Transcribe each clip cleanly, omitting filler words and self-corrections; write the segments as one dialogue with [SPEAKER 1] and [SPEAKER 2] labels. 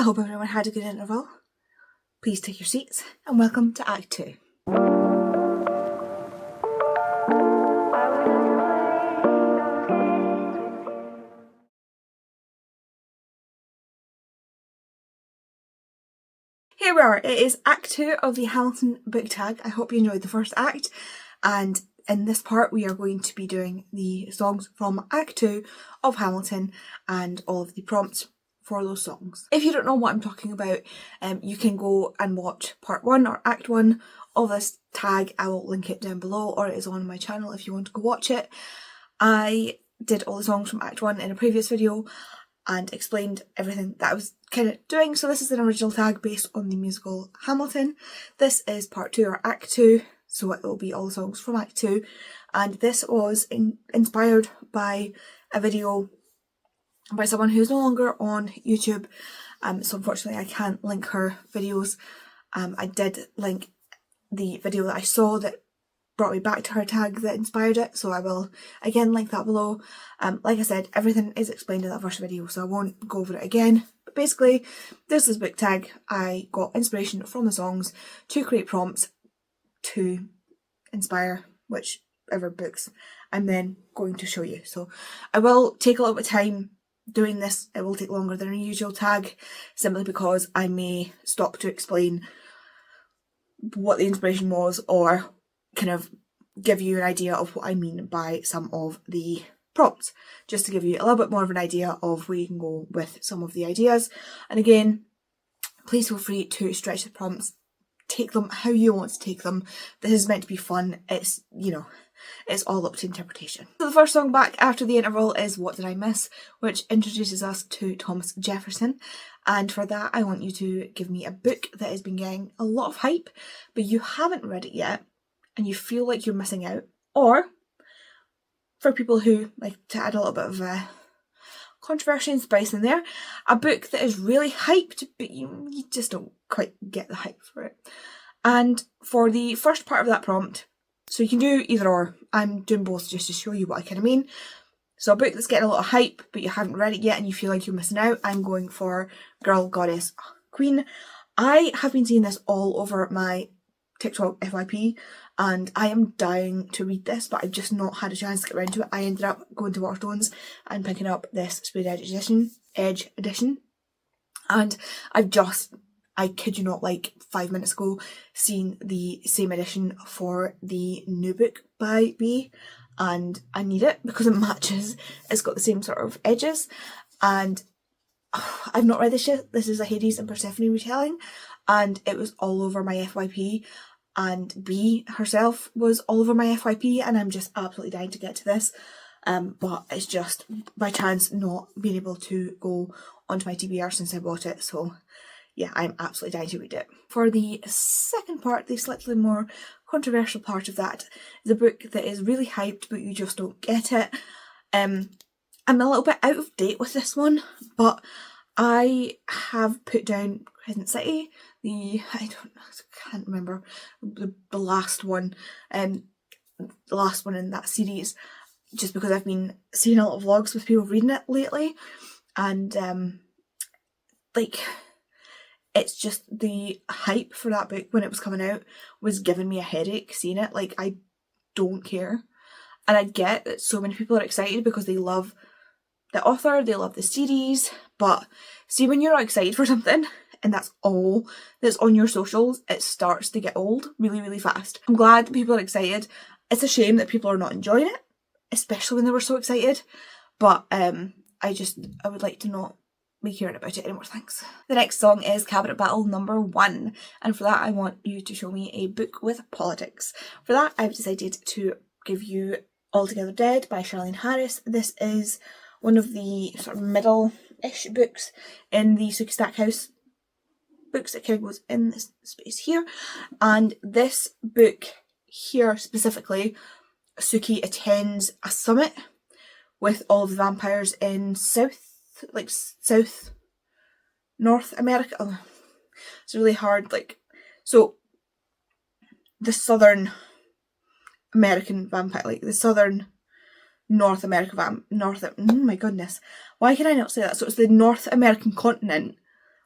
[SPEAKER 1] hope everyone had a good interval. Please take your seats and welcome to Act 2. Here we are, it is Act 2 of the Hamilton book tag. I hope you enjoyed the first act, and in this part we are going to be doing the songs from Act 2 of Hamilton and all of the prompts for those songs. If you don't know what I'm talking about, you can go and watch part 1 or Act 1 of this tag. I will link it down below, or it is on my channel if you want to go watch it. I did all the songs from Act 1 in a previous video and explained everything that I was kind of doing. So this is an original tag based on the musical Hamilton. This is part 2 or Act 2, so it will be all the songs from Act 2. And this was inspired by a video by someone who's no longer on YouTube. So unfortunately I can't link her videos. I did link the video that I saw that brought me back to her tag that inspired it, so I will again link that below. Like I said, everything is explained in that first video, so I won't go over it again. But basically, this is book tag. I got inspiration from the songs to create prompts to inspire whichever books I'm then going to show you. So I will take a little bit of time doing this. It will take longer than a usual tag, simply because I may stop to explain what the inspiration was, or kind of give you an idea of what I mean by some of the prompts, just to give you a little bit more of an idea of where you can go with some of the ideas. And again, please feel free to stretch the prompts, take them how you want to take them. This is meant to be fun. It's, you know, it's all up to interpretation. So the first song back after the interval is What Did I Miss?, which introduces us to Thomas Jefferson. And for that, I want you to give me a book that has been getting a lot of hype, but you haven't read it yet, and you feel like you're missing out. Or for people who like to add a little bit of controversy and spice in there, a book that is really hyped, but you just don't quite get the hype for it. And for the first part of that prompt, so you can do either or. I'm doing both just to show you what I kind of mean. So a book that's getting a lot of hype, but you haven't read it yet and you feel like you're missing out, I'm going for Girl, Goddess, Queen. I have been seeing this all over my TikTok FYP, and I am dying to read this, but I've just not had a chance to get around to it. I ended up going to Waterstones and picking up this Spade Edge edition, and I kid you not, like 5 minutes ago, seen the same edition for the new book by B, and I need it because it matches. It's got the same sort of edges, and I've not read this yet. This is a Hades and Persephone retelling, and it was all over my FYP, and B herself was all over my FYP, and I'm just absolutely dying to get to this. But it's just by chance not being able to go onto my TBR since I bought it, so yeah, I'm absolutely dying to read it. For the second part, the slightly more controversial part of that, is a book that is really hyped but you just don't get it. I'm a little bit out of date with this one, but I have put down Crescent City, I can't remember the last one, the last one in that series, just because I've been seeing a lot of vlogs with people reading it lately, and like, it's just the hype for that book when it was coming out was giving me a headache seeing it. Like, I don't care. And I get that so many people are excited because they love the author, they love the series, but see, when you're not excited for something and that's all that's on your socials, it starts to get old really, really fast. I'm glad that people are excited. It's a shame that people are not enjoying it, especially when they were so excited, but I would like to not be hearing about it anymore, thanks. The next song is Cabinet Battle number 1, and for that I want you to show me a book with politics. For that I've decided to give you Altogether Dead by Charlene Harris. This is one of the sort of middle-ish books in the Sookie Stackhouse books that kind of goes in this space here, and this book here specifically, Sookie attends a summit with all of the vampires in South North America. Oh, it's really hard, so the Southern American vampire, the Southern North America oh my goodness, why can I not say that? So it's the North American continent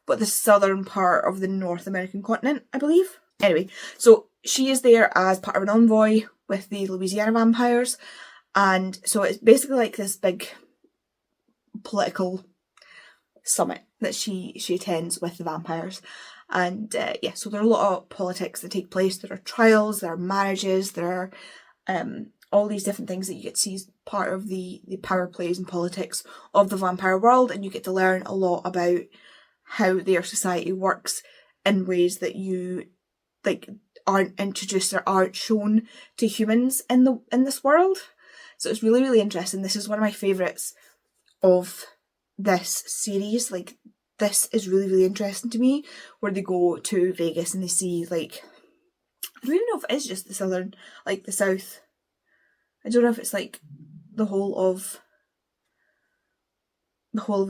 [SPEAKER 1] but the southern part of the North American continent, I believe. Anyway, so she is there as part of an envoy with the Louisiana vampires, and so it's basically like this big political summit that she attends with the vampires. And yeah, so there are a lot of politics that take place. There are trials, there are marriages, there are all these different things that you get to see as part of the power plays and politics of the vampire world, and you get to learn a lot about how their society works in ways that you like aren't introduced or aren't shown to humans in this world. So it's really, really interesting. This is one of my favourites of this series. Like, this is really, really interesting to me, where they go to Vegas and they see, like, I don't even know if it is just the southern, like the south. I don't know if it's like the whole of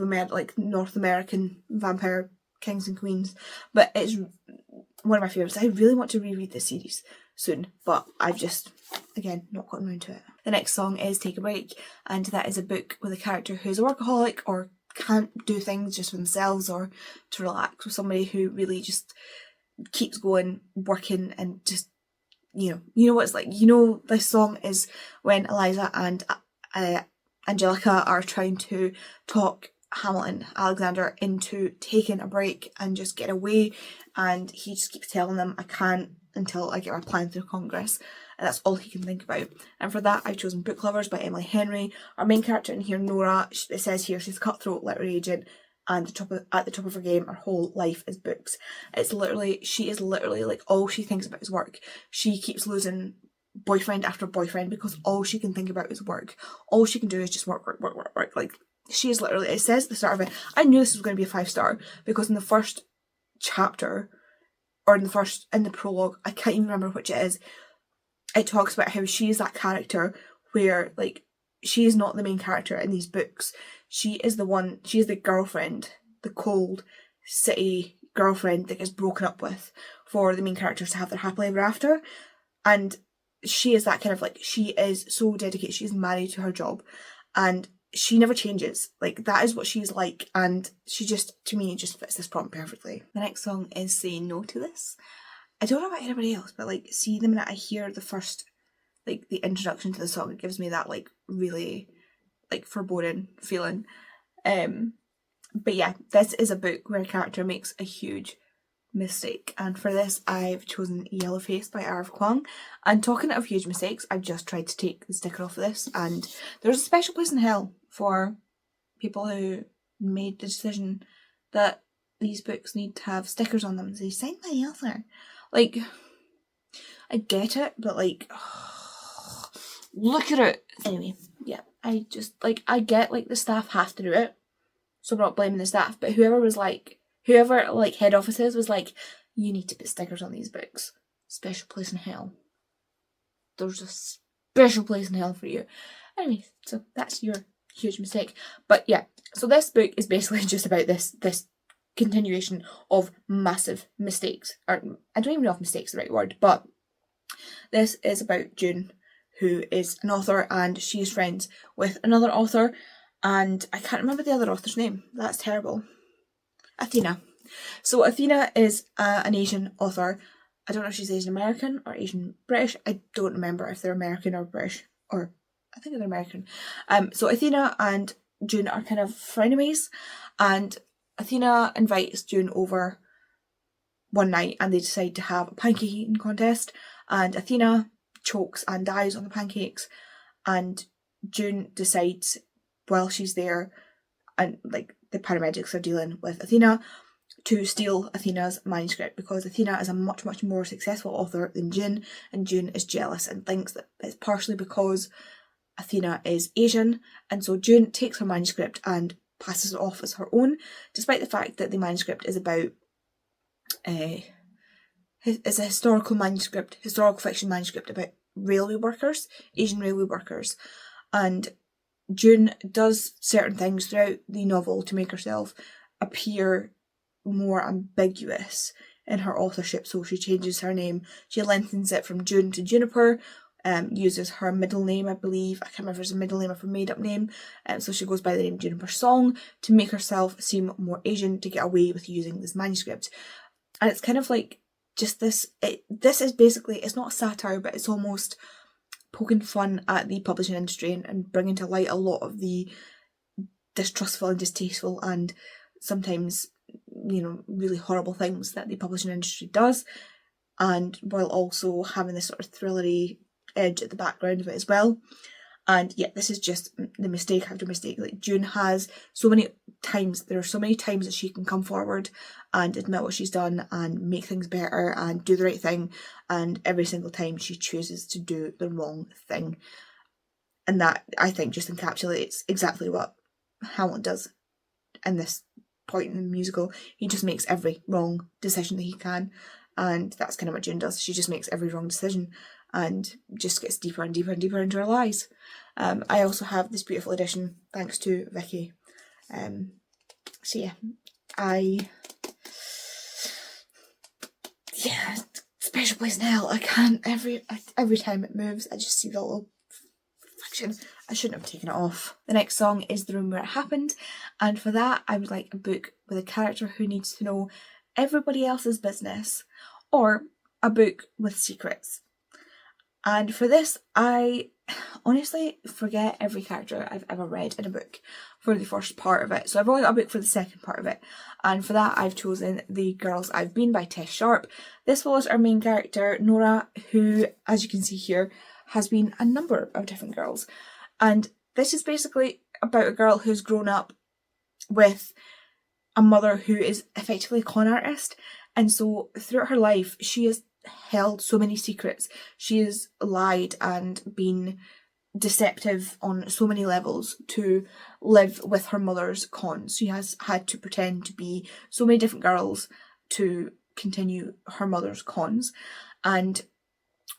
[SPEAKER 1] America, like North American vampire kings and queens, but it's one of my favourites. I really want to reread this series soon, but I've just, again, not gotten around to it. The next song is Take a Break, and that is a book with a character who's a workaholic or can't do things just for themselves or to relax, with somebody who really just keeps going, working, and just, you know what it's like. You know, this song is when Eliza and Angelica are trying to talk Hamilton, Alexander, into taking a break and just get away, and he just keeps telling them, I can't until I get my plan through Congress, and that's all he can think about. And for that, I've chosen Book Lovers by Emily Henry. Our main character in here, Nora, it says here she's a cutthroat literary agent, and at the top of her game, her whole life is books. She is literally like, all she thinks about is work. She keeps losing boyfriend after boyfriend because all she can think about is work. All she can do is just work. Like, she is literally, it says at the start of it, I knew this was going to be a 5-star, because in the first chapter, or in the prologue, I can't even remember which it is, it talks about how she is that character where, like, she is not the main character in these books. She is the girlfriend, the cold city girlfriend that gets broken up with for the main characters to have their happily ever after. And she is that kind of, like, she is so dedicated, she's married to her job, and she never changes. Like, that is what she's like, and she just, to me, just fits this prompt perfectly. The next song is Say No to This. I don't know about anybody else, but, like, see, the minute I hear the first, like, the introduction to the song, it gives me that, like, really, like, foreboding feeling. But yeah, this is a book where a character makes a huge mistake, and for this I've chosen Yellowface by Arv Kwang. And talking of huge mistakes, I've just tried to take the sticker off of this, and there's a special place in hell for people who made the decision that these books need to have stickers on them. They signed by the author. Like, I get it, but like, look at it. Anyway, yeah, I just, like, I get, like, the staff have to do it, so I'm not blaming the staff, but whoever head offices was like, you need to put stickers on these books. Special place in hell. There's a special place in hell for you. Anyway, so that's your huge mistake. But yeah, so this book is basically just about this continuation of massive mistakes. Or, I don't even know if mistake's the right word, but this is about June, who is an author, and she is friends with another author, and I can't remember the other author's name. That's terrible. Athena. So Athena is an Asian author. I don't know if she's Asian American or Asian British. I don't remember if they're American or British, or I think they're American. So Athena and June are kind of frenemies, and Athena invites June over one night, and they decide to have a pancake eating contest, and Athena chokes and dies on the pancakes, and June decides while she's there, and like the paramedics are dealing with Athena, to steal Athena's manuscript, because Athena is a much, much more successful author than June, and June is jealous and thinks that it's partially because Athena is Asian, and so June takes her manuscript and passes it off as her own, despite the fact that the manuscript is about it's a historical fiction manuscript about railway workers, Asian railway workers, and June does certain things throughout the novel to make herself appear more ambiguous in her authorship. So she changes her name, she lengthens it from June to Juniper, uses her middle name, I believe. I can't remember if it's a middle name or a made up name. So she goes by the name Juniper Song to make herself seem more Asian, to get away with using this manuscript. And it's kind of like just this, this is basically, it's not a satire, but it's almost poking fun at the publishing industry and bringing to light a lot of the distrustful and distasteful and sometimes, you know, really horrible things that the publishing industry does, and while also having this sort of thrillery edge at the background of it as well. And yeah, this is just the mistake after mistake. Like, June has so many times, there are so many times that she can come forward and admit what she's done and make things better and do the right thing, and every single time she chooses to do the wrong thing. And that, I think, just encapsulates exactly what Hamlet does in this point in the musical. He just makes every wrong decision that he can, and that's kind of what June does. She just makes every wrong decision and just gets deeper and deeper and deeper into her lies. I also have this beautiful edition thanks to Vicky. So yeah, Special Place in Hell. I can't, every time it moves, I just see the little reflection. I shouldn't have taken it off. The next song is The Room Where It Happened, and for that I would like a book with a character who needs to know everybody else's business, or a book with secrets. And for this, I honestly forget every character I've ever read in a book for the first part of it. So I've only got a book for the second part of it. And for that, I've chosen The Girls I've Been by Tess Sharp. This follows our main character, Nora, who, as you can see here, has been a number of different girls. And this is basically about a girl who's grown up with a mother who is effectively a con artist. And so throughout her life, she has held so many secrets. She has lied and been deceptive on so many levels to live with her mother's cons. She has had to pretend to be so many different girls to continue her mother's cons. And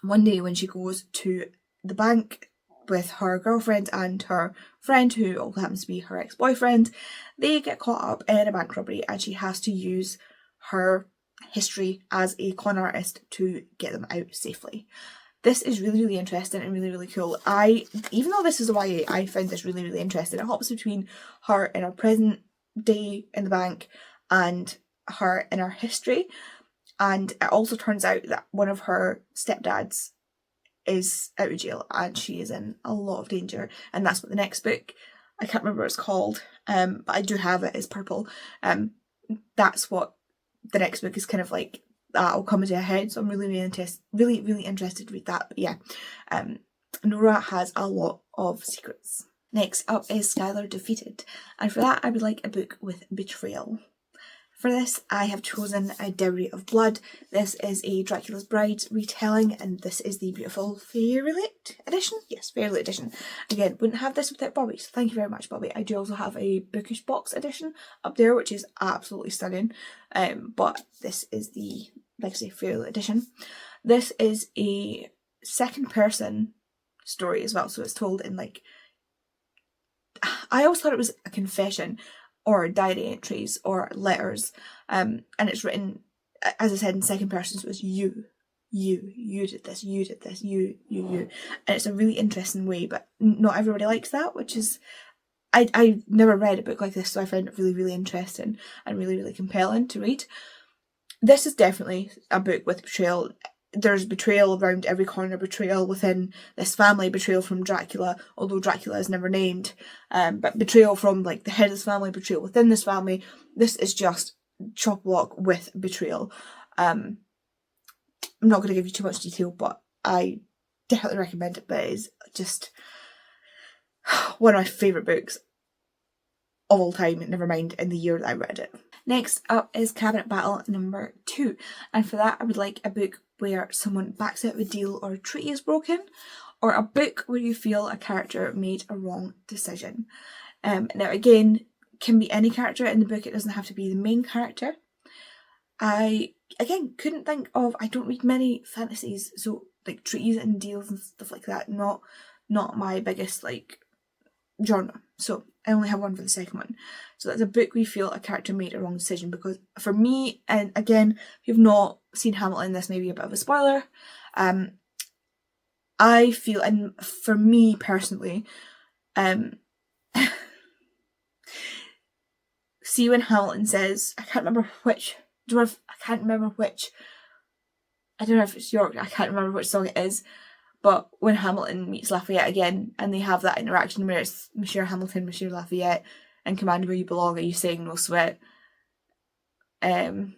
[SPEAKER 1] one day when she goes to the bank with her girlfriend and her friend, who also happens to be her ex-boyfriend, they get caught up in a bank robbery, and she has to use her history as a con artist to get them out safely. This is really, really interesting and really, really cool. Even though this is a YA, I found this really, really interesting. It hops between her in her present day in the bank and her in her history. And it also turns out that one of her stepdads is out of jail and she is in a lot of danger. And that's what the next book, I can't remember what it's called, but I do have it, it's purple. That's what the next book is kind of like. That'll come into a head, so I'm really interested to read that. But yeah, Nora has a lot of secrets. Next up is Schyler Defeated, and for that I would like a book with betrayal. For this, I have chosen A Dowry of Blood. This is a Dracula's Bride retelling, and this is the beautiful Fairlight edition. Yes, Fairlight edition. Again, wouldn't have this without Bobby, so thank you very much, Bobby. I do also have a Bookish Box edition up there, which is absolutely stunning. But this is the, like I say, Fairlight edition. This is a second-person story as well, so it's told in like, I always thought it was a confession, or diary entries, or letters, and it's written, as I said, in second person, so it's you did this, you, and it's a really interesting way, but not everybody likes that, which is, I've never read a book like this, so I found it really, really interesting and really, really compelling to read. This is definitely a book with betrayal. There's betrayal around every corner, betrayal within this family, betrayal from Dracula, although Dracula is never named, but betrayal from like the head of this family, betrayal within this family. This is just chock-a-block with betrayal. I'm not going to give you too much detail, but I definitely recommend it, but it is just one of my favourite books of all time, never mind in the year that I read it. Next up is Cabinet Battle number 2, and for that I would like a book where someone backs out of a deal or a treaty is broken, or a book where you feel a character made a wrong decision. Now again, can be any character in the book, it doesn't have to be the main character. I, again, couldn't think of, I don't read many fantasies, so like treaties and deals and stuff like that, not my biggest like genre, so I only have one for the second one. So that's a book we feel a character made a wrong decision, because for me, and again, if you've not seen Hamilton, this may be a bit of a spoiler, I feel, and for me personally, see when Hamilton says, I don't know if it's York, I can't remember which song it is, but when Hamilton meets Lafayette again and they have that interaction where it's Monsieur Hamilton, Monsieur Lafayette, and command where you belong, are you saying no sweat? We're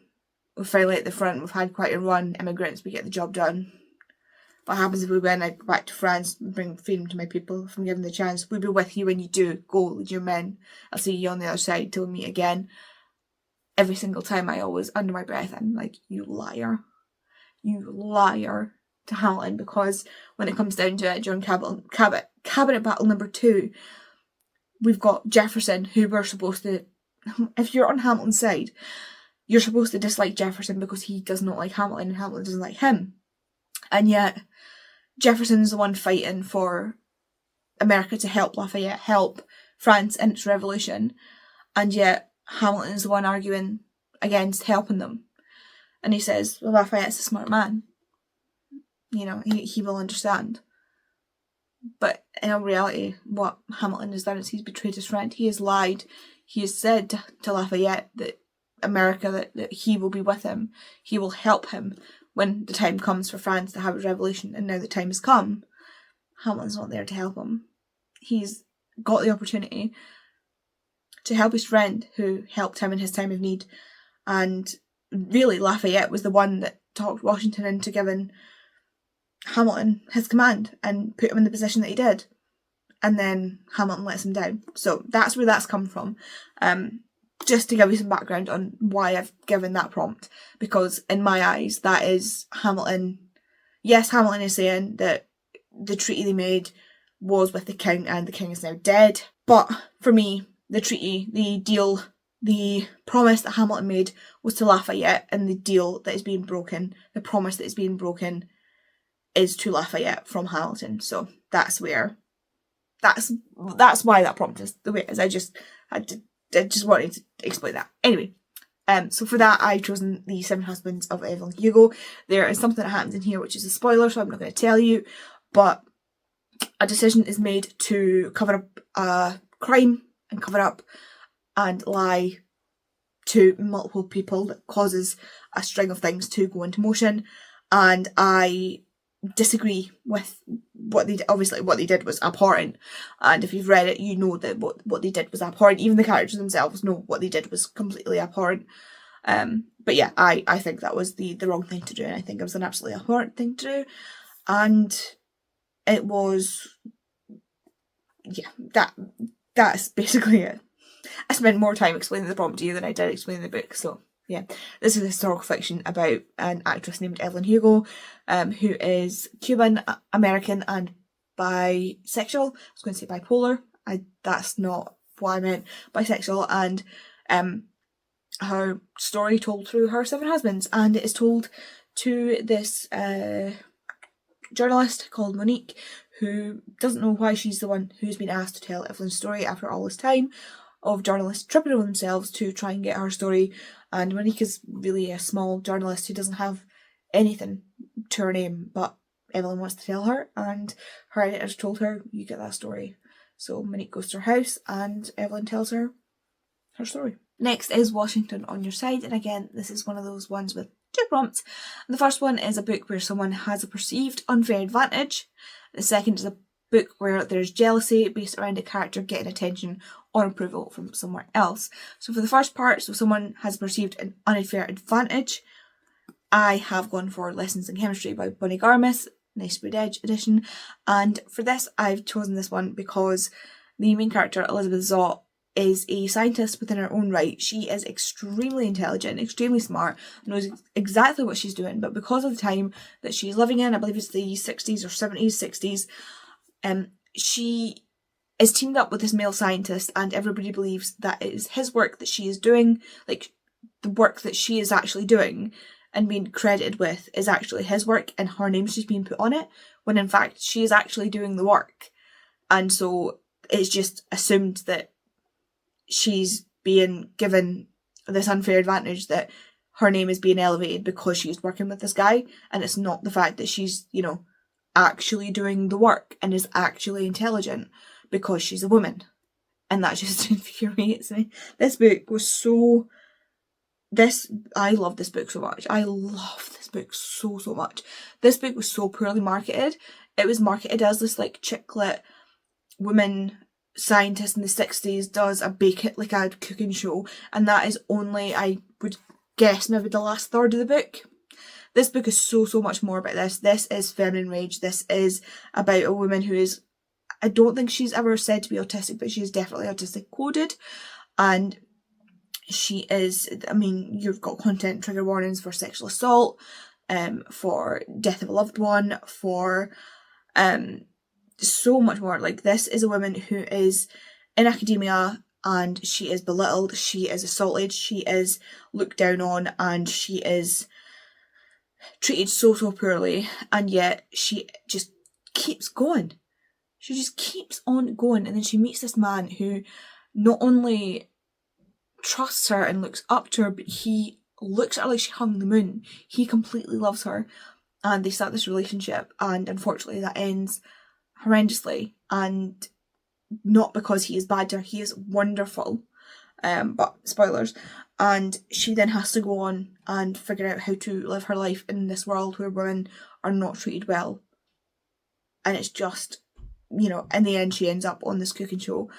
[SPEAKER 1] finally at the front, we've had quite a run, immigrants, we get the job done. What happens if we win? I go back to France and bring freedom to my people. If I'm given the chance, we'll be with you when you do. Go, lead your men. I'll see you on the other side till we meet again. Every single time I always, under my breath, I'm like, you liar. You liar to Hamilton, because when it comes down to it, during cabinet battle number 2, we've got Jefferson, who we're supposed to, if you're on Hamilton's side, you're supposed to dislike Jefferson because he does not like Hamilton and Hamilton doesn't like him. And yet, Jefferson's the one fighting for America to help Lafayette, help France in its revolution. And yet, Hamilton's the one arguing against helping them. And he says, well, Lafayette's a smart man. You know, he will understand. But in all reality, what Hamilton has done is he's betrayed his friend. He has lied. He has said to Lafayette that America, that he will be with him. He will help him when the time comes for France to have its revolution. And now the time has come. Hamilton's not there to help him. He's got the opportunity to help his friend who helped him in his time of need. And really, Lafayette was the one that talked Washington into giving Hamilton his command and put him in the position that he did. And then Hamilton lets him down. So that's where that's come from. Just to give you some background on why I've given that prompt. Because in my eyes, that is Hamilton. Yes, Hamilton is saying that the treaty they made was with the king and the king is now dead. But for me, the treaty, the deal, the promise that Hamilton made was to Lafayette, and the deal that is being broken, the promise that is being broken, is to Lafayette from Hamilton. So that's why that prompt is the way it is. I just wanted to explain that. Anyway, so for that, I've chosen The Seven Husbands of Evelyn Hugo. There is something that happens in here which is a spoiler, so I'm not going to tell you, but a decision is made to cover up a crime and cover up and lie to multiple people that causes a string of things to go into motion, and I disagree with what they did. Obviously what they did was abhorrent, and if you've read it you know that what they did was abhorrent. Even the characters themselves know what they did was completely abhorrent. But yeah, I think that was the wrong thing to do, and I think it was an absolutely abhorrent thing to do, and it was, yeah, that's basically it. I spent more time explaining the prompt to you than I did explaining the book, so yeah. This is a historical fiction about an actress named Evelyn Hugo, who is Cuban, American, and bisexual. I was going to say bipolar. That's not what I meant. Bisexual, and her story told through her 7 husbands, and it is told to this journalist called Monique, who doesn't know why she's the one who's been asked to tell Evelyn's story after all this time of journalists tripping over themselves to try and get her story. And Monique is really a small journalist who doesn't have anything to her name, but Evelyn wants to tell her, and her editors told her, you get that story. So Monique goes to her house and Evelyn tells her her story. Next is Washington on Your Side, and again, this is one of those ones with 2 prompts. The first one is a book where someone has a perceived unfair advantage. The second is a book where there's jealousy based around a character getting attention or approval from somewhere else. So for the first part, so someone has perceived an unfair advantage, I have gone for Lessons in Chemistry by Bonnie Garmis, Nice Red Edge edition, and for this I've chosen this one because the main character, Elizabeth Zott, is a scientist within her own right. She is extremely intelligent, extremely smart, knows exactly what she's doing, but because of the time that she's living in, I believe it's the 60s or 70s, 60s, she is teamed up with this male scientist, and everybody believes that it is his work that she is doing, like the work that she is actually doing and being credited with is actually his work, and her name's just being put on it, when in fact she is actually doing the work. And so it's just assumed that she's being given this unfair advantage, that her name is being elevated because she's working with this guy, and it's not the fact that she's, you know, actually doing the work and is actually intelligent because she's a woman. And that just infuriates me. This book was so... I love this book so much. I love this book so much. This book was so poorly marketed. It was marketed as this like chick lit woman scientist in the 60s does a cooking show, and that is only, I would guess, maybe the last third of the book. This book is so much more about this. This is feminine rage. This is about a woman who is, I don't think she's ever said to be autistic, but she is definitely autistic coded, and she is, I mean, you've got content trigger warnings for sexual assault, for death of a loved one, for so much more. Like, this is a woman who is in academia and she is belittled, she is assaulted, she is looked down on, and she is treated so poorly, and yet she just keeps going. She just keeps on going, and then she meets this man who not only trusts her and looks up to her, but he looks at her like she hung the moon. He completely loves her, and they start this relationship, and unfortunately that ends horrendously, and not because he is bad to her, he is wonderful, but spoilers. And she then has to go on and figure out how to live her life in this world where women are not treated well. And it's just, you know, in the end she ends up on this cooking show,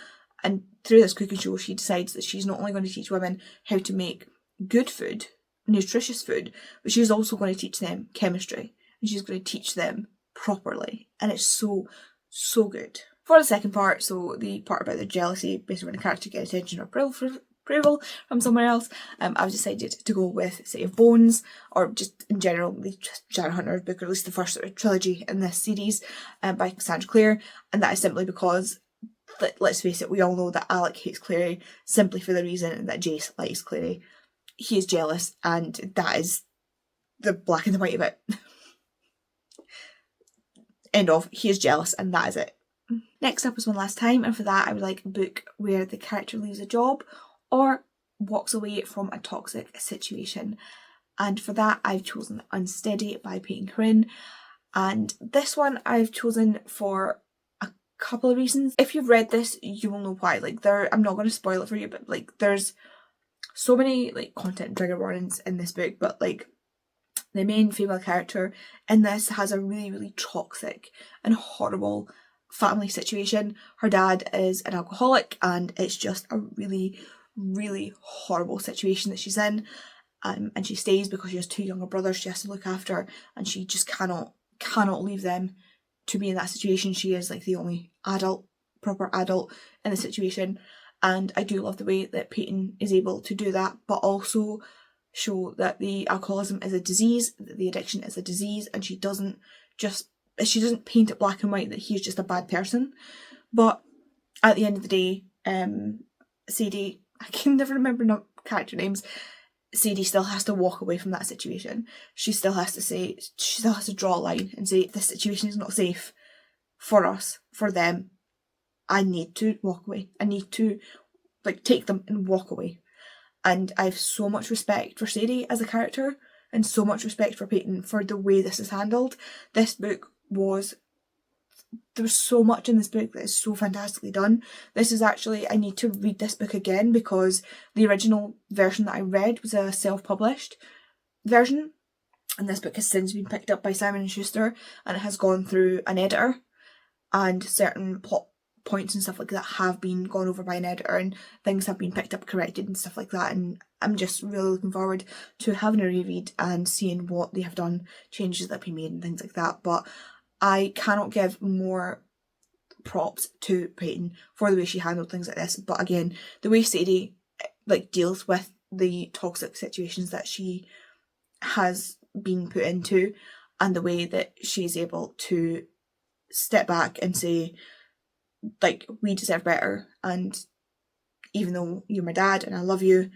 [SPEAKER 1] and through this cooking show she decides that she's not only going to teach women how to make good food, nutritious food, but she's also going to teach them chemistry, and she's going to teach them properly, and it's so good. For the second part, so the part about the jealousy, basically when a character gets attention or approval from someone else, I've decided to go with City of Bones, or just in general the Shadowhunters book, or at least the first sort of trilogy in this series, by Cassandra Clare, and that is simply because, let's face it, we all know that Alec hates Clary simply for the reason that Jace likes Clary. He is jealous, and that is the black and the white of it. End of. He is jealous, and that is it. Next up is One Last Time, and for that I would like a book where the character leaves a job or walks away from a toxic situation. And for that I've chosen Unsteady by Peyton Corinne. And this one I've chosen for a couple of reasons. If you've read this, you will know why. Like, I'm not going to spoil it for you, but like, there's so many like content trigger warnings in this book, but like, the main female character in this has a really toxic and horrible family situation. Her dad is an alcoholic, and it's just a really horrible situation that she's in, and she stays because she has two younger brothers she has to look after, and she just cannot leave them to be in that situation. She is like the only proper adult in the situation, and I do love the way that Peyton is able to do that, but also show that the alcoholism is a disease, that the addiction is a disease, and she doesn't paint it black and white that he's just a bad person. But at the end of the day, Sadie, I can never remember character names, Sadie still has to walk away from that situation. She still has to draw a line and say, this situation is not safe for us, for them. I need to walk away. I need to take them and walk away. And I have so much respect for Sadie as a character, and so much respect for Peyton for the way this is handled. There was so much in this book that is so fantastically done. This is actually, I need to read this book again, because the original version that I read was a self-published version, and this book has since been picked up by Simon & Schuster, and it has gone through an editor, and certain plot points and stuff like that have been gone over by an editor, and things have been picked up, corrected and stuff like that, and I'm just really looking forward to having a reread and seeing what they have done, changes that have been made and things like that. But I cannot give more props to Peyton for the way she handled things like this. But again, the way Sadie deals with the toxic situations that she has been put into, and the way that she's able to step back and say, we deserve better, and even though you're my dad and I love you,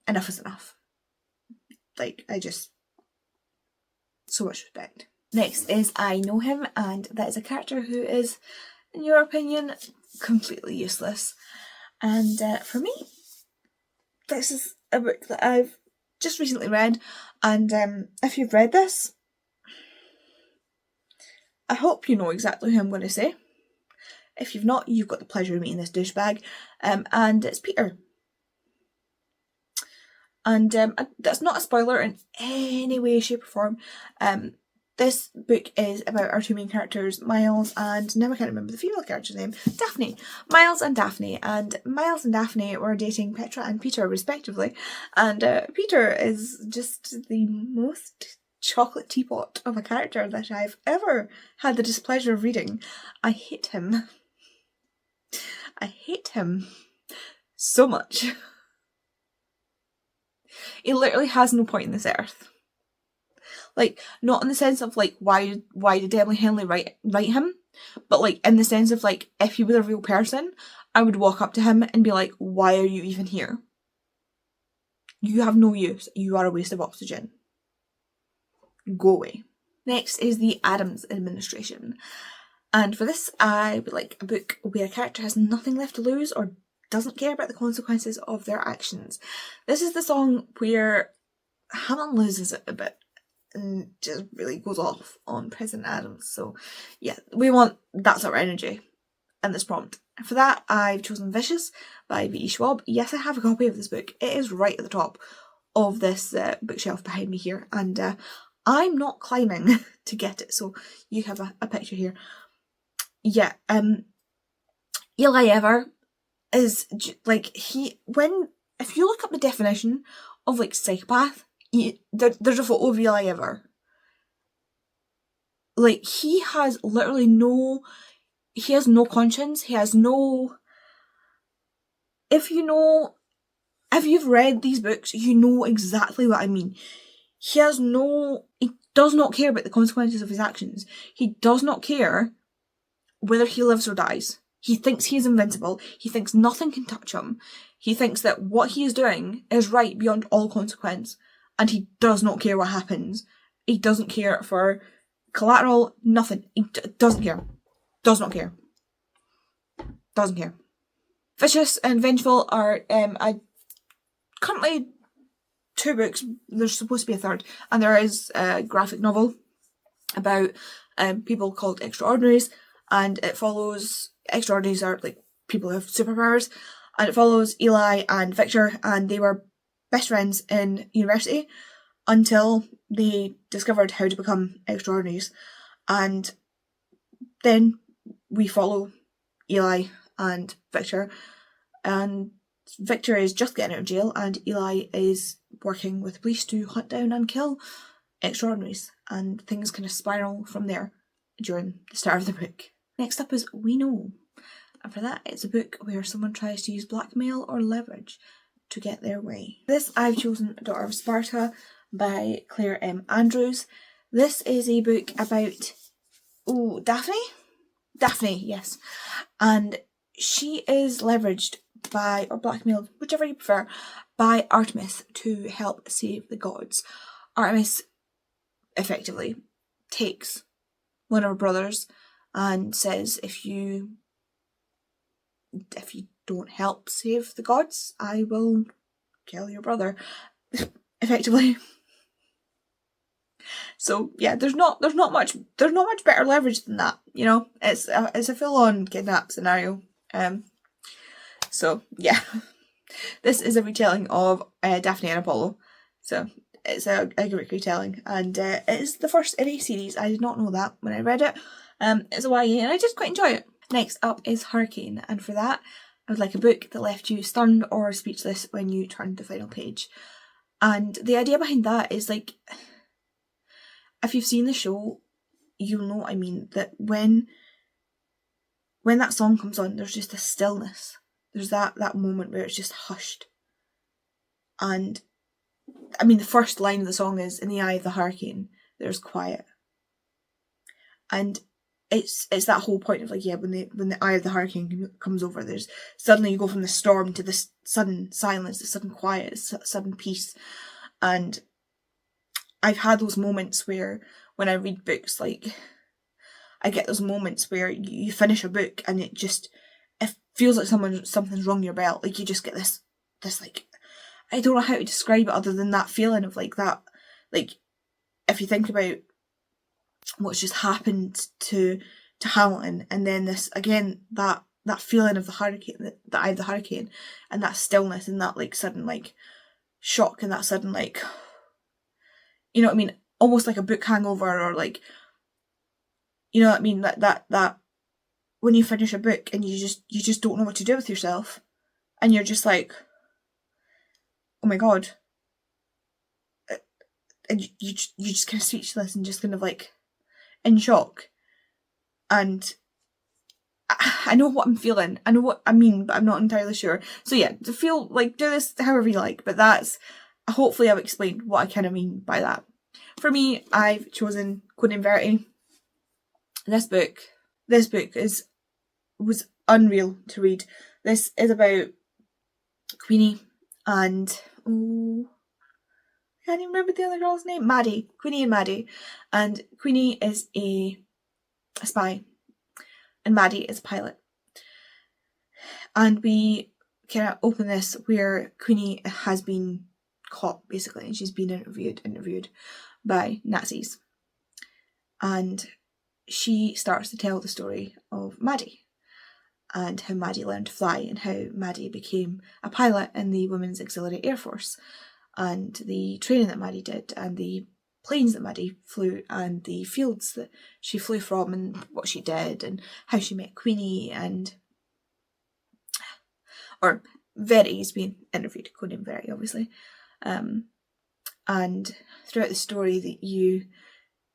[SPEAKER 1] enough is enough. So much respect. Next is I Know Him, and that is a character who is, in your opinion, completely useless. And for me, this is a book that I've just recently read, and if you've read this, I hope you know exactly who I'm going to say. If you've not, you've got the pleasure of meeting this douchebag. And it's Peter. And that's not a spoiler in any way, shape or form. This book is about our two main characters, Miles and, now I can't remember the female character's name, Daphne. Miles and Daphne. And Miles and Daphne were dating Petra and Peter respectively. And Peter is just the most chocolate teapot of a character that I've ever had the displeasure of reading. I hate him. I hate him so much. He literally has no point in this earth. Like, not in the sense of, like, why did Emily Henley write him? But, like, in the sense of, like, if he was a real person, I would walk up to him and be like, why are you even here? You have no use. You are a waste of oxygen. Go away. Next is the Addams administration. And for this, I would like a book where a character has nothing left to lose or doesn't care about the consequences of their actions. This is the song where Hamilton loses it a bit and just really goes off on President Addams. So yeah, we want that sort of energy in this prompt. And for that, I've chosen Vicious by V.E. Schwab. Yes, I have a copy of this book. It is right at the top of this bookshelf behind me here, and I'm not climbing to get it, so you have a picture here. Yeah, Eli Ever is like, if you look up the definition of like psychopath, there's a photo of Eli Ever. Like, he has literally no conscience. He has no. If you've read these books, you know exactly what I mean. He does not care about the consequences of his actions. He does not care whether he lives or dies. He thinks he's invincible. He thinks nothing can touch him. He thinks that what he is doing is right beyond all consequence. And he does not care what happens. He doesn't care for collateral, nothing. He doesn't care. Does not care. Doesn't care. Vicious and Vengeful are currently 2 books. There's supposed to be a third. And there is a graphic novel about people called Extraordinaries. And it follows, Extraordinaries are like people who have superpowers, and it follows Eli and Victor, and they were best friends in university until they discovered how to become Extraordinaries. And then we follow Eli and Victor, and Victor is just getting out of jail, and Eli is working with police to hunt down and kill Extraordinaries, and things kind of spiral from there during the start of the book. Next up is We Know, and for that it's a book where someone tries to use blackmail or leverage to get their way. This I've chosen Daughter of Sparta by Claire M. Andrews. This is a book about Daphne? Daphne, yes. And she is leveraged by, or blackmailed, whichever you prefer, by Artemis to help save the gods. Artemis effectively takes one of her brothers and says, if you don't help save the gods, I will kill your brother. Effectively. So yeah, there's not much better leverage than that, you know. It's a full-on kidnap scenario. So yeah, this is a retelling of Daphne and Apollo. So it's a great retelling, and it is the first in a series. I did not know that when I read it. It's a YA, and I just quite enjoy it. Next up is Hurricane, and for that, I would like a book that left you stunned or speechless when you turned the final page. And the idea behind that is, like, if you've seen the show, you'll know what I mean, that when that song comes on, there's just a stillness. There's that moment where it's just hushed. And, I mean, the first line of the song is, in the eye of the hurricane, there's quiet. And it's that whole point of, like, yeah, when the eye of the hurricane comes over, there's suddenly you go from the storm to this sudden silence, this sudden quiet, this sudden peace. And I've had those moments where, when I read books, like, I get those moments where you finish a book and it feels like something's rung your bell. Like, you just get this like, I don't know how to describe it other than that feeling of, like, that, like, if you think about what's just happened to Hamilton, and then this again, that feeling of the hurricane, the eye of the hurricane, and that stillness, and that like sudden like shock, and that sudden like, you know what I mean, almost like a book hangover, or like, you know what I mean, that when you finish a book and you just don't know what to do with yourself, and you're just like, oh my god, and you just kind of speechless and just kind of like in shock. And I know what I'm feeling, I know what I mean, but I'm not entirely sure. So yeah, to feel like, do this however you like, but that's, hopefully I've explained what I kind of mean by that. For me, I've chosen Conan Verity. This book was unreal to read. This is about Queenie and, oh, I can't even remember the other girl's name. Maddie. Queenie and Maddie. And Queenie is a spy, and Maddie is a pilot. And we kind of open this where Queenie has been caught, basically, and she's been interviewed by Nazis. And she starts to tell the story of Maddie, and how Maddie learned to fly, and how Maddie became a pilot in the Women's Auxiliary Air Force, and the training that Maddie did, and the planes that Maddie flew, and the fields that she flew from, and what she did, and how she met Queenie, and or Verity's being interviewed, Conan Verity, obviously. And throughout the story that you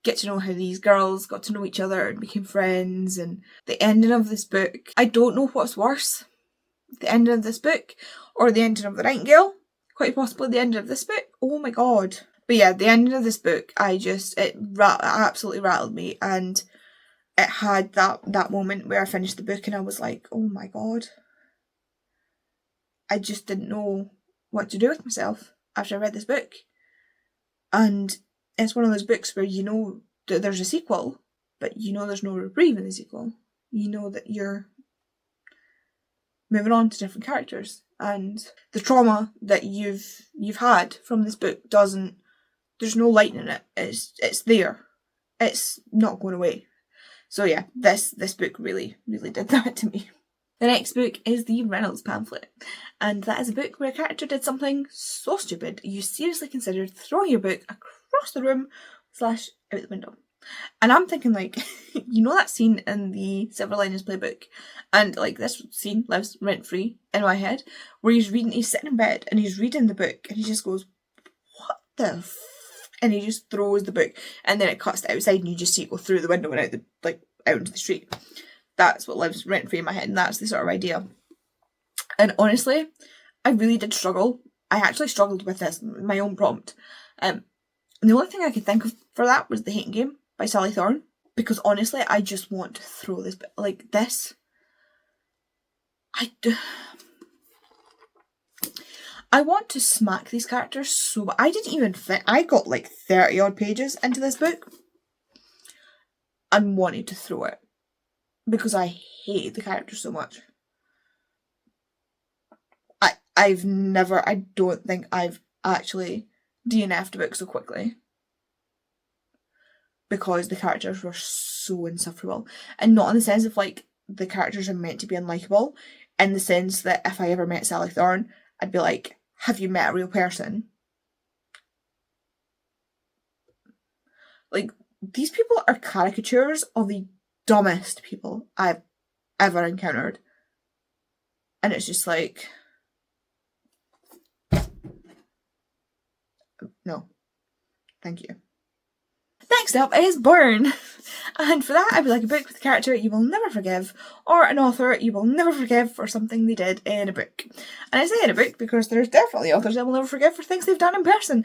[SPEAKER 1] get to know how these girls got to know each other and became friends, and the ending of this book, I don't know what's worse, the ending of this book or the ending of The Nightingale. Quite possibly the ending of this book. Oh my god. But yeah, the ending of this book, it absolutely rattled me, and it had that moment where I finished the book and I was like, oh my god. I just didn't know what to do with myself after I read this book. And it's one of those books where you know that there's a sequel, but you know there's no reprieve in the sequel. You know that you're moving on to different characters, and the trauma that you've had from this book there's no light in it. It's there. It's not going away. So yeah, this book really, really did that to me. The next book is the Reynolds pamphlet, and that is a book where a character did something so stupid you seriously considered throwing your book across the room / out the window. And I'm thinking, like, you know that scene in the Silver Linings Playbook, and like this scene lives rent-free in my head, where he's sitting in bed and he's reading the book and he just goes, what the and he just throws the book, and then it cuts to outside and you just see it go through the window and out into the street. That's what lives rent-free in my head, and that's the sort of idea. And honestly, I really did struggle. I actually struggled with this, my own prompt. And the only thing I could think of for that was The Hating Game by Sally Thorne, because honestly, I just want to throw this, like this. I want to smack these characters so bad. I didn't even think, I got like 30 odd pages into this book and wanted to throw it, because I hate the characters so much. I don't think I've actually DNF'd a book so quickly, because the characters were so insufferable. And not in the sense of like the characters are meant to be unlikable, in the sense that if I ever met Sally Thorne, I'd be like, have you met a real person? Like, these people are caricatures of the dumbest people I've ever encountered. And it's just like, no, thank you. Next up is Burn. And for that, I would like a book with a character you will never forgive, or an author you will never forgive for something they did in a book. And I say in a book because there's definitely authors I will never forgive for things they've done in person.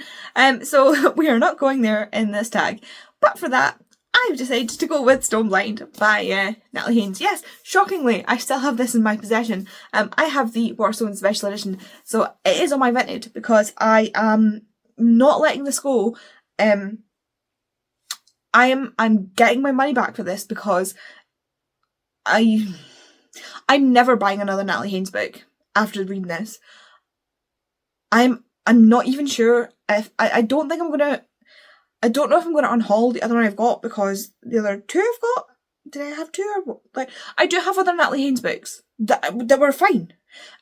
[SPEAKER 1] So we are not going there in this tag. But for that, I've decided to go with Stone Blind by Natalie Haynes. Yes, shockingly, I still have this in my possession. I have the Waterstone Special Edition, so it is on my Vinted, because I am not letting this go. I'm getting my money back for this, because I'm never buying another Natalie Haynes book after reading this. I'm not even sure if I don't think I'm gonna. I don't know if I'm going to unhaul the other one I've got, because the other two I've got, did I have two? Or what? Like, I do have other Natalie Haynes books that were fine.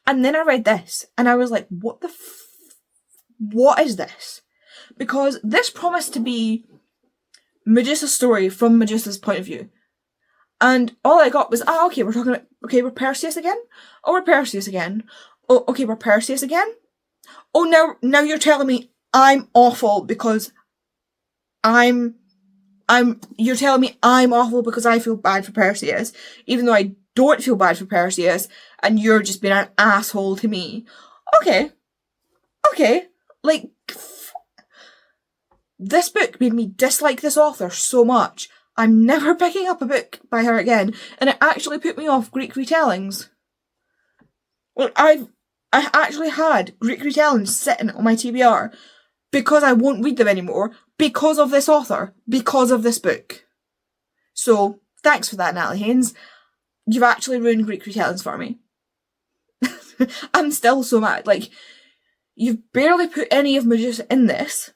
[SPEAKER 1] And then I read this, and I was like, what the what is this? Because this promised to be Medusa's story from Medusa's point of view. And all I got was, okay, we're talking about, okay, we're Perseus again? Oh, we're Perseus again. Oh, okay, we're Perseus again? Oh, now you're telling me I'm awful because you're telling me I'm awful because I feel bad for Perseus, even though I don't feel bad for Perseus, and you're just being an asshole to me. Okay. Like, this book made me dislike this author so much. I'm never picking up a book by her again, and it actually put me off Greek retellings. Well, I actually had Greek retellings sitting on my TBR because I won't read them anymore, because of this author, because of this book. So, thanks for that, Natalie Haynes. You've actually ruined Greek retellings for me. I'm still so mad. Like, you've barely put any of Medusa in this.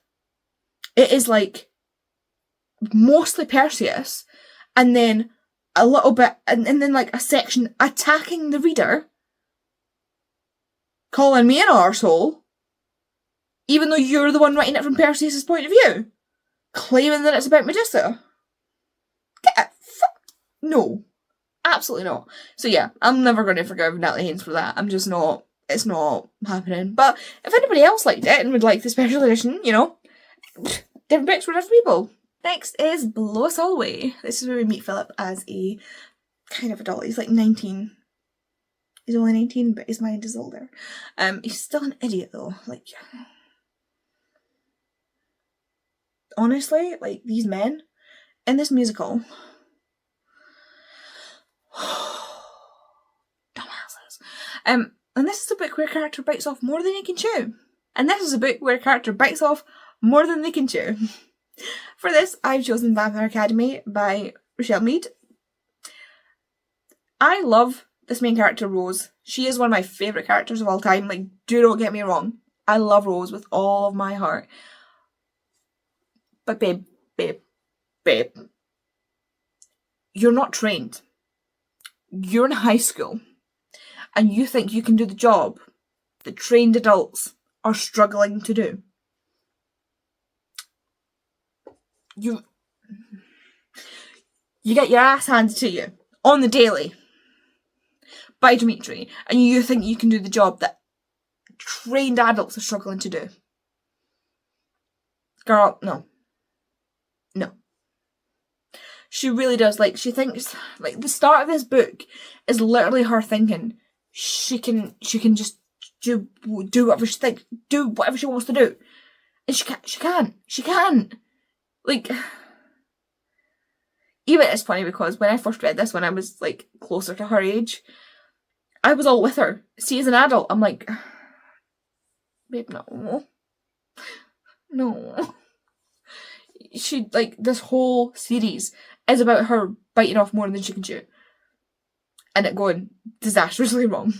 [SPEAKER 1] It is like mostly Perseus, and then a little bit, and then like a section attacking the reader, calling me an arsehole, even though you're the one writing it from Perseus' point of view, claiming that it's about Medusa. No, absolutely not. So yeah, I'm never going to forgive Natalie Haynes for that. I'm just not. It's not happening. But if anybody else liked it and would like the special edition, you know, different books for different people. Next is Blow Us All Away. This is where we meet Philip as a kind of adult. He's like 19. He's only 19, but his mind is older. He's still an idiot though. Like, honestly, like, these men in this musical, dumbasses. And this is a book where a character bites off more than he can chew. And this is a book where a character bites off more than they can chew. For this, I've chosen Vampire Academy by Rochelle Mead. I love this main character, Rose. She is one of my favourite characters of all time. Like, do not get me wrong. I love Rose with all of my heart. But babe. You're not trained. You're in high school. And you think you can do the job that trained adults are struggling to do. You get your ass handed to you on the daily by Dimitri, and you think you can do the job that trained adults are struggling to do. Girl, no. She really does. Like, she thinks, like, the start of this book is literally her thinking she can just do whatever she thinks, do whatever she wants to do. And she can't. Like, even it's funny because when I first read this, when I was like closer to her age, I was all with her. See, as an adult, I'm like, babe, no. She, like, this whole series is about her biting off more than she can chew. And it going disastrously wrong.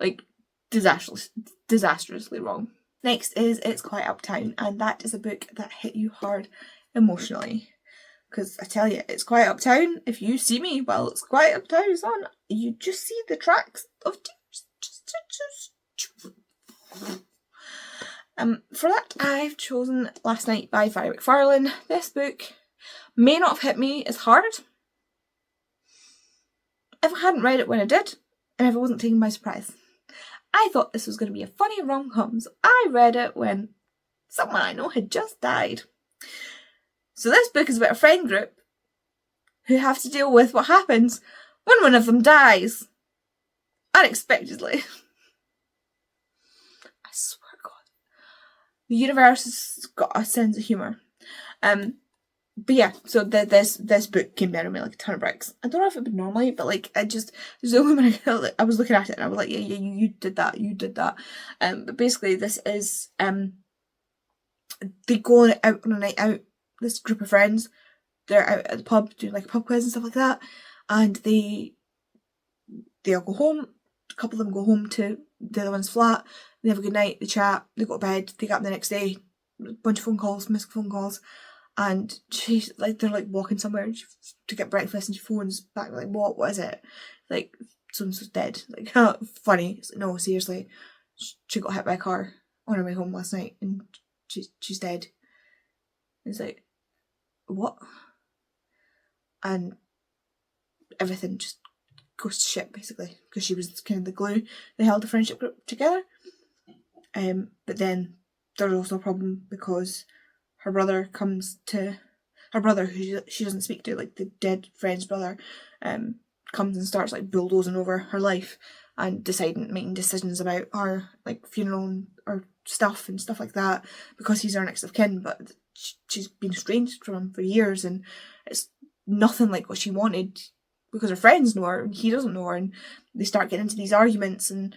[SPEAKER 1] Like, disastrously wrong. Next is It's Quiet Uptown, and that is a book that hit you hard emotionally. Because I tell you, It's Quiet Uptown, if you see me while It's Quiet Uptown is on, you just see the tracks of tears. For that, I've chosen Last Night by Farrah McFarlane. This book may not have hit me as hard if I hadn't read it when I did, and if I wasn't taken by surprise. I thought this was going to be a funny rom-com, so I read it when someone I know had just died. So this book is about a friend group who have to deal with what happens when one of them dies. Unexpectedly. I swear to God. The universe has got a sense of humour. But yeah, so this book came down on me like a ton of bricks. I don't know if it would normally, but like, there's a moment I was looking at it and I was like, yeah, you did that. But basically this is, they go out on a night out, this group of friends, they're out at the pub doing like a pub quiz and stuff like that, and they all go home. A couple of them go home to the other one's flat, they have a good night, they chat, they go to bed, they get up the next day, a bunch of phone calls, missed phone calls, and she's like, they're like walking somewhere to get breakfast, and she phones back like, what is it? Like, so-and-so's dead. Like, funny. It's like, no, seriously, she got hit by a car on her way home last night, and she's dead. It's like, what? And everything just goes to shit, basically, because she was kind of the glue that held the friendship group together. But then there's also a problem because her brother who she doesn't speak to, like the dead friend's brother, comes and starts like bulldozing over her life and making decisions about her like funeral or stuff and stuff like that, because he's her next of kin, but she's been estranged from him for years, and it's nothing like what she wanted, because her friends know her and he doesn't know her, and they start getting into these arguments, and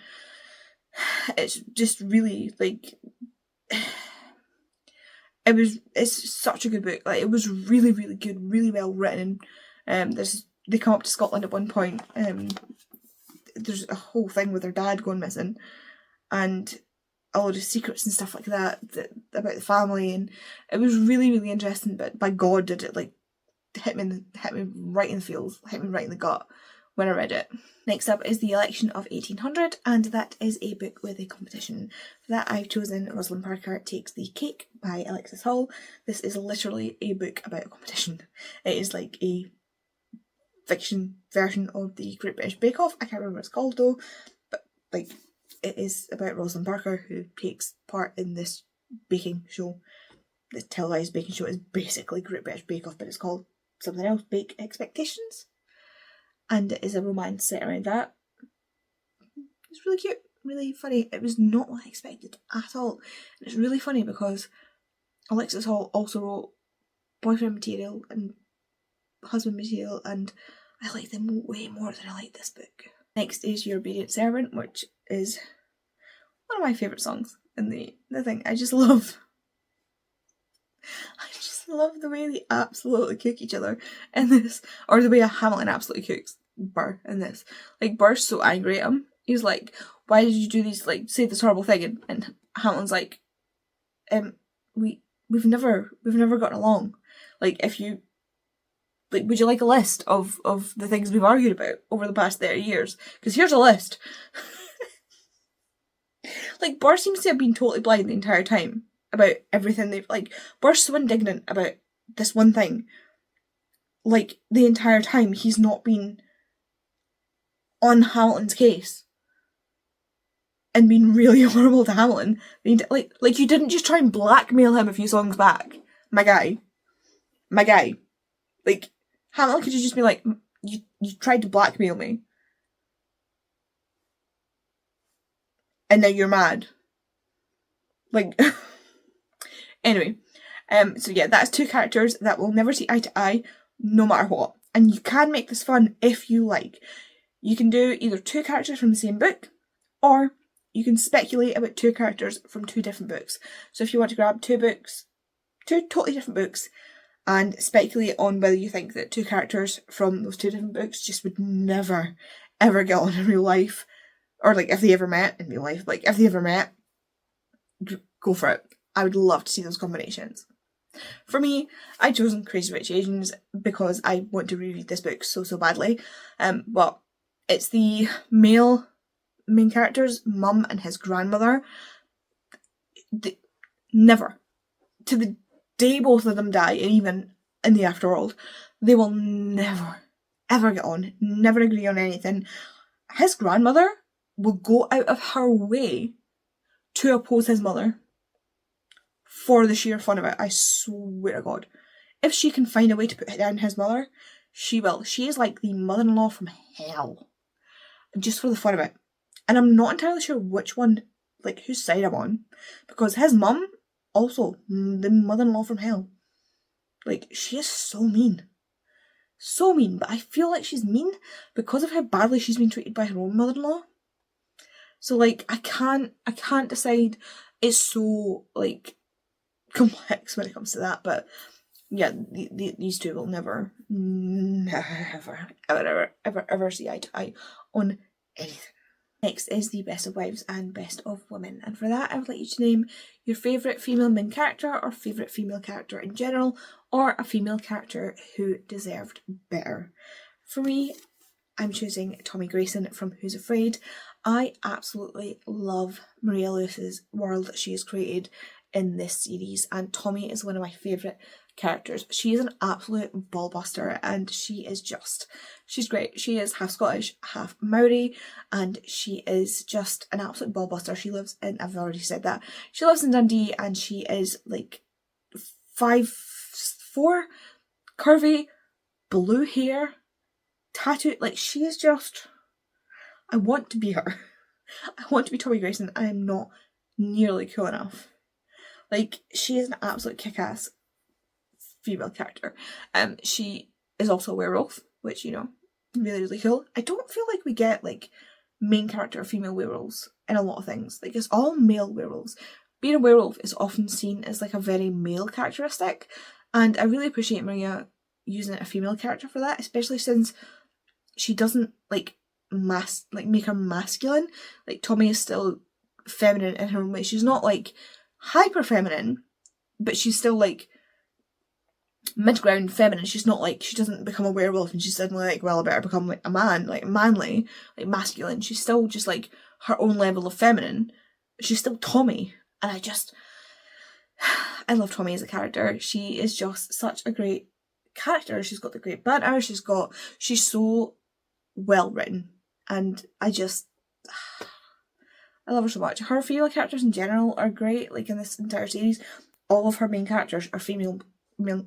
[SPEAKER 1] it's just really like, it's such a good book. Like, it was really, really good, really well written. They come up to Scotland at one point. There's a whole thing with her dad going missing, and a lot of secrets and stuff like that about the family, and it was really, really interesting. But by God, did it like hit me right in the feels, hit me right in the gut when I read it. Next up is The Election of 1800, and that is a book with a competition. For that, I've chosen Rosalind Parker Takes the Cake by Alexis Hall. This is literally a book about a competition. It is like a fiction version of the Great British Bake Off. I can't remember what it's called though, but like, it is about Rosalind Parker, who takes part in this baking show. The televised baking show is basically Great British Bake Off, but it's called something else, Bake Expectations. And it is a romance set around that. It's really cute, really funny. It was not what I expected at all. And it's really funny because Alexis Hall also wrote boyfriend material and husband material, and I like them way more than I like this book. Next is Your Obedient Servant, which is one of my favourite songs in the thing. I just love the way they absolutely cook each other in this, or the way Hamilton absolutely cooks Burr in this. Like, Burr's so angry at him. He's like, why did you do these, like, say this horrible thing? And Hamilton's like, we've never gotten along. Like, if you, like, would you like a list of the things we've argued about over the past 30 years? Because here's a list. Like, Burr seems to have been totally blind the entire time about everything they've, like, Burr's so indignant about this one thing. Like, the entire time he's not been on Hamilton's case and been really horrible to Hamilton. Like you didn't just try and blackmail him a few songs back. My guy. Like, Hamilton could have just been like, you tried to blackmail me. And now you're mad. Like, anyway. So yeah, that's two characters that will never see eye to eye, no matter what. And you can make this fun if you like. You can do either two characters from the same book, or you can speculate about two characters from two different books. So if you want to grab two totally different books, and speculate on whether you think that two characters from those two different books just would never, ever get on in real life, or like if they ever met in real life, like if they ever met, go for it. I would love to see those combinations. For me, I've chosen Crazy Rich Asians because I want to reread this book so badly. But it's the male main character's mum and his grandmother. Never, to the day both of them die, and even in the afterworld, they will never, ever get on, never agree on anything. His grandmother will go out of her way to oppose his mother for the sheer fun of it. I swear to God. If she can find a way to put down his mother, she will. She is like the mother-in-law from hell. Just for the fun of it. And I'm not entirely sure which one, like, whose side I'm on. Because his mum, also, the mother-in-law from hell. Like, she is so mean. So mean. But I feel like she's mean because of how badly she's been treated by her own mother-in-law. So, like, I can't decide. It's so, like, complex when it comes to that. But, yeah, these two will never see eye to eye on anything. Next is the best of wives and best of women, and for that I would like you to name your favourite female main character or favourite female character in general, or a female character who deserved better. For me, I'm choosing Tommy Grayson from Who's Afraid. I absolutely love Maria Lewis's world that she has created in this series, and Tommy is one of my favourite characters. She is an absolute ballbuster, and she's great. She is half Scottish, half Maori, and she is just an absolute ballbuster. She lives in, I've already said that, she lives in Dundee, and she is like 5'4", curvy, blue hair, tattooed. Like, she is just, I want to be her. I want to be Tommy Grayson. I am not nearly cool enough. Like, she is an absolute kick-ass female character. She is also a werewolf, which, you know, really, really cool. I don't feel like we get, like, main character female werewolves in a lot of things. Like, it's all male werewolves. Being a werewolf is often seen as, like, a very male characteristic, and I really appreciate Maria using a female character for that, especially since she doesn't, like, make her masculine. Like, Tommy is still feminine in her own way. She's not, like, hyper feminine, but she's still, like, mid-ground feminine. She's not like, she doesn't become a werewolf and she's suddenly like, well, I better become like a man, like manly, like masculine. She's still just like her own level of feminine. She's still Tommy, and I love Tommy as a character. She is just such a great character. She's got the great banter, she's so well written, and I love her so much. Her female characters in general are great. Like, in this entire series, all of her main characters are female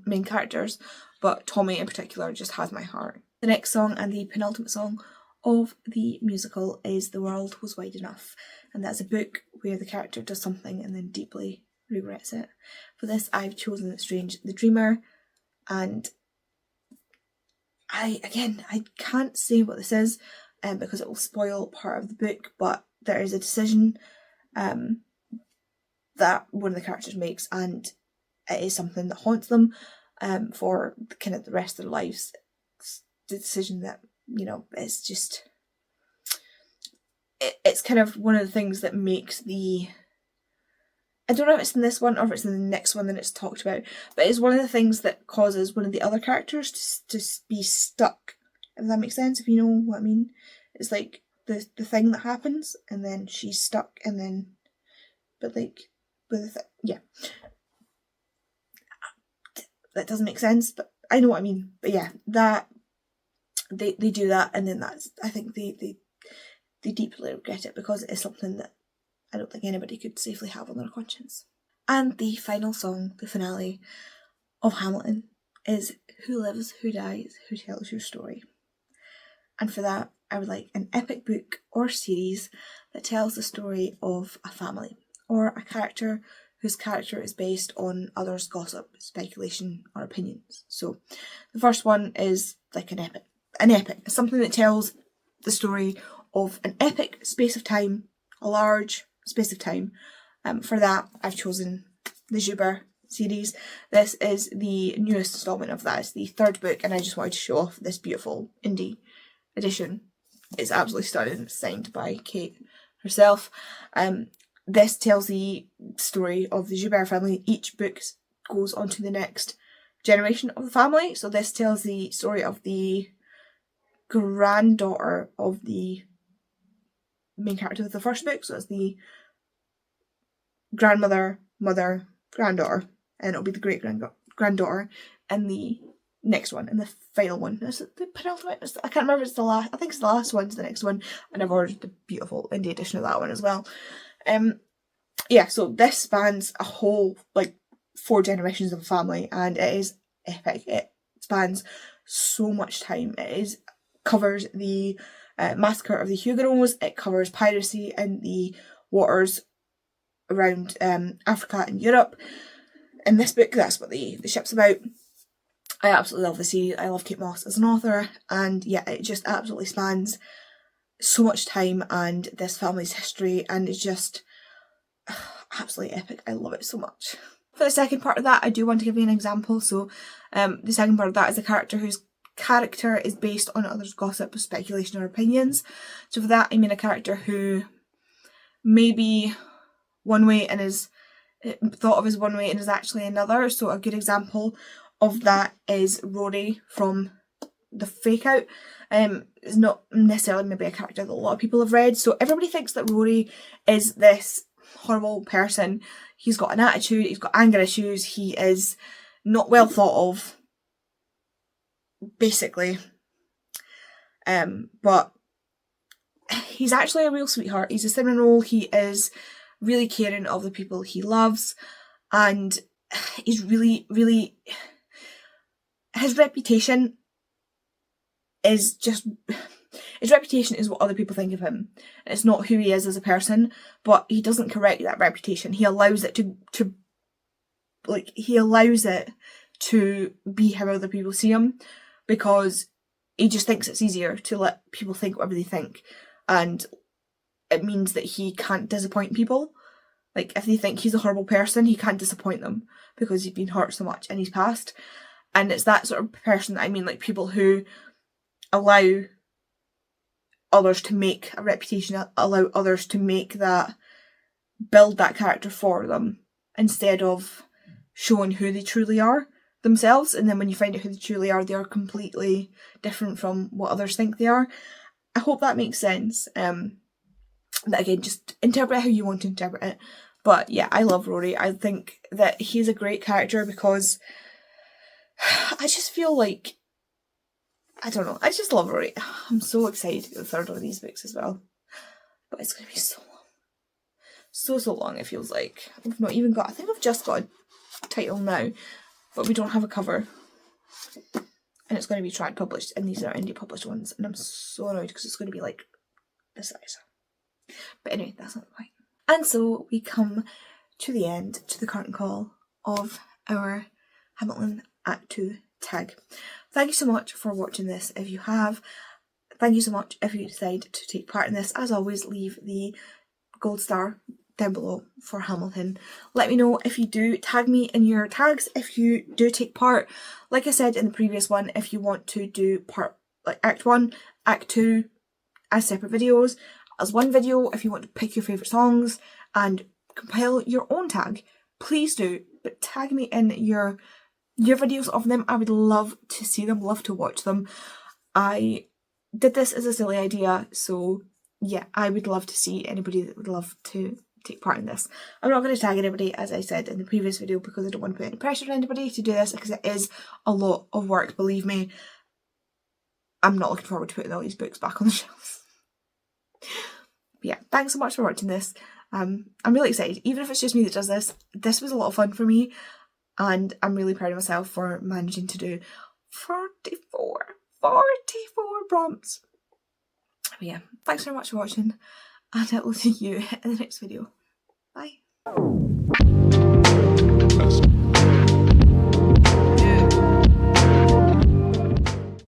[SPEAKER 1] main characters, but Tommy in particular just has my heart. The next song, and the penultimate song of the musical, is The World Was Wide Enough, and that's a book where the character does something and then deeply regrets it. For this, I've chosen Strange the Dreamer, and I can't say what this is because it will spoil part of the book, but there is a decision that one of the characters makes, and it is something that haunts them for kind of the rest of their lives. It's the decision that, you know, it's just, it's kind of one of the things that makes the, I don't know if it's in this one or if it's in the next one that it's talked about, but it's one of the things that causes one of the other characters to be stuck, if that makes sense, if you know what I mean. It's like the thing that happens, and then she's stuck, and then, but like, with yeah. That doesn't make sense, but I know what I mean. But yeah, that they do that, and then that's, I think they deeply regret it because it is something that I don't think anybody could safely have on their conscience. And the final song, the finale of Hamilton, is Who Lives, Who Dies, Who Tells Your Story. And for that, I would like an epic book or series that tells the story of a family or a character whose character is based on others' gossip, speculation, or opinions. So the first one is like an epic. An epic is something that tells the story of an epic space of time, a large space of time. For that, I've chosen the Zuber series. This is the newest installment of that. It's the third book, and I just wanted to show off this beautiful indie edition. It's absolutely stunning. It's signed by Kate herself. This tells the story of the Joubert family. Each book goes on to the next generation of the family. So this tells the story of the granddaughter of the main character of the first book. So it's the grandmother, mother, granddaughter, and it'll be the great granddaughter in the next one, and the final one. Is it the penultimate? I can't remember if it's the last. I think it's the last one's the next one, and I've ordered the beautiful indie edition of that one as well. Yeah, so this spans a whole, like, 4 generations of a family, and it is epic. It spans so much time. It covers the massacre of the Huguenots. It covers piracy in the waters around Africa and Europe. In this book, that's what the ship's about. I absolutely love the series. I love Kate Moss as an author, and yeah, it just absolutely spans so much time and this family's history, and it's just absolutely epic. I love it so much. For the second part of that, I do want to give you an example. So the second part of that is a character whose character is based on others' gossip, speculation or opinions. So for that I mean a character who may be one way and is thought of as one way and is actually another. So a good example of that is Rory from the Fake Out. Is not necessarily maybe a character that a lot of people have read. So everybody thinks that Rory is this horrible person. He's got an attitude, he's got anger issues, he is not well thought of, basically. But he's actually a real sweetheart. He's a cinnamon roll. He is really caring of the people he loves, and he's really, really, his reputation is what other people think of him. It's not who he is as a person, but he doesn't correct that reputation. He allows it to be how other people see him, because he just thinks it's easier to let people think whatever they think, and it means that he can't disappoint people. Like, if they think he's a horrible person, he can't disappoint them because he's been hurt so much in his past. And it's that sort of person that I mean, like people who allow others to make a reputation, allow others to build that character for them, instead of showing who they truly are themselves. And then when you find out who they truly are, they are completely different from what others think they are. I hope that makes sense. That again, just interpret how you want to interpret it. But yeah, I love Rory. I think that he's a great character because I just feel like, I don't know, I just love Rory. I'm so excited to get the third one of these books as well. But it's going to be so long. So long, it feels like. We've not even got, I think we've just got a title now, but we don't have a cover. And it's going to be trad published, and these are indie published ones. And I'm so annoyed because it's going to be like this size. But anyway, that's not the point. And so we come to the end, to the curtain call of our Hamilton Act 2 tag. Thank you so much for watching this if you have. Thank you so much if you decide to take part in this. As always, leave the gold star down below for Hamilton. Let me know if you do. Tag me in your tags if you do take part. Like I said in the previous one, if you want to do Act 1, Act 2 as separate videos, as one video, if you want to pick your favourite songs and compile your own tag, please do. But tag me in your videos of them. I would love to see them, love to watch them. I did this as a silly idea, so yeah, I would love to see anybody that would love to take part in this. I'm not going to tag anybody, as I said in the previous video, because I don't want to put any pressure on anybody to do this, because it is a lot of work, believe me. I'm not looking forward to putting all these books back on the shelves. But yeah, thanks so much for watching this. I'm really excited. Even if it's just me that does this, this was a lot of fun for me, and I'm really proud of myself for managing to do 44 prompts. But yeah, thanks very much for watching, and I will see you in the next video. Bye.